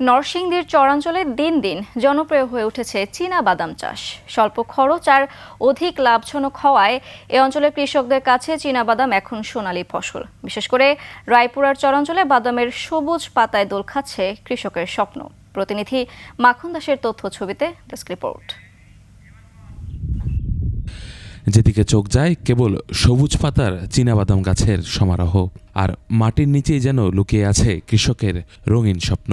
নরসিংদীর চরাঞ্চলে দিন দিন জনপ্রিয় হয়ে উঠেছে চীনা বাদাম চাষ। স্বল্প খরচ আর অধিক লাভজনক হওয়ায় এ অঞ্চলের কৃষকদের কাছে চীনা বাদাম এখন সোনালী ফসল। বিশেষ করে রায়পুরার চরাঞ্চলে বাদামের সবুজ পাতায় দোল খাচ্ছে কৃষকের স্বপ্ন। প্রতিনিধি মাখন দাসের তথ্য ছবিতে ডেস্ক রিপোর্ট। যেদিকে চোখ যায় কেবল সবুজ পাতার চীনাবাদাম গাছের সমারোহ, আর মাটির নিচেই যেন লুকিয়ে আছে কৃষকের রঙিন স্বপ্ন।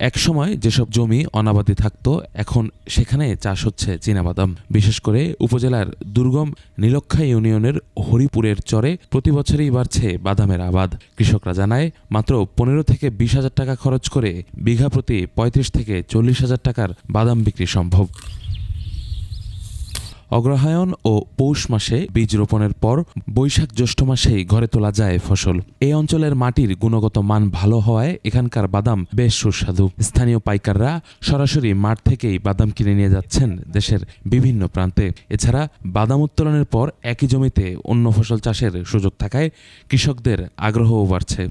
একসময় যেসব জমি অনাবাদি থাকত, এখন সেখানে চাষ হচ্ছে চীনাবাদাম। বিশেষ করে উপজেলার দুর্গম নীলক্ষা ইউনিয়নের হরিপুরের চরে প্রতি বছরই বাড়ছে বাদামের আবাদ। কৃষকরা জানায় মাত্র 15 থেকে 20 হাজার টাকা খরচ করে বিঘা প্রতি 35 থেকে 40 হাজার টাকার বাদাম বিক্রি সম্ভব। অগ্রহায়ণ ও পৌষ মাসে বীজ রোপণের পর বৈশাখ জ্যৈষ্ঠ মাসেই ঘরে তোলা যায় ফসল। এই অঞ্চলের মাটির গুণগত মান ভালো হওয়ায় এখানকার বাদাম বেশ সুস্বাদু। স্থানীয় পাইকাররা সরাসরি মাঠ থেকেই বাদাম কিনে নিয়ে যাচ্ছেন দেশের বিভিন্ন প্রান্তে। এছাড়া বাদাম উত্তোলনের পর একই জমিতে অন্য ফসল চাষের সুযোগ থাকায় কৃষকদের আগ্রহও বাড়ছে।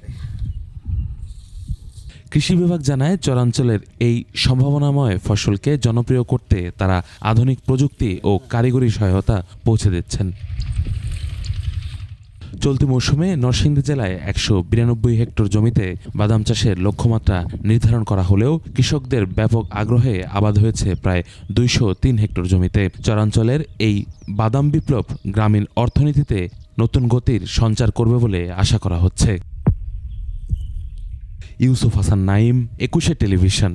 কৃষি বিভাগ জানায়, চরাঞ্চলের এই সম্ভাবনাময় ফসলকে জনপ্রিয় করতে তারা আধুনিক প্রযুক্তি ও কারিগরি সহায়তা পৌঁছে দিচ্ছেন। চলতি মৌসুমে নরসিংদী জেলায় 192 হেক্টর জমিতে বাদাম চাষের লক্ষ্যমাত্রা নির্ধারণ করা হলেও কৃষকদের ব্যাপক আগ্রহে আবাদ হয়েছে প্রায় 203 হেক্টর জমিতে। চরাঞ্চলের এই বাদাম বিপ্লব গ্রামীণ অর্থনীতিতে নতুন গতির সঞ্চার করবে বলে আশা করা হচ্ছে। ইউসুফ হাসান নাইম, 21 টেলিভিশন।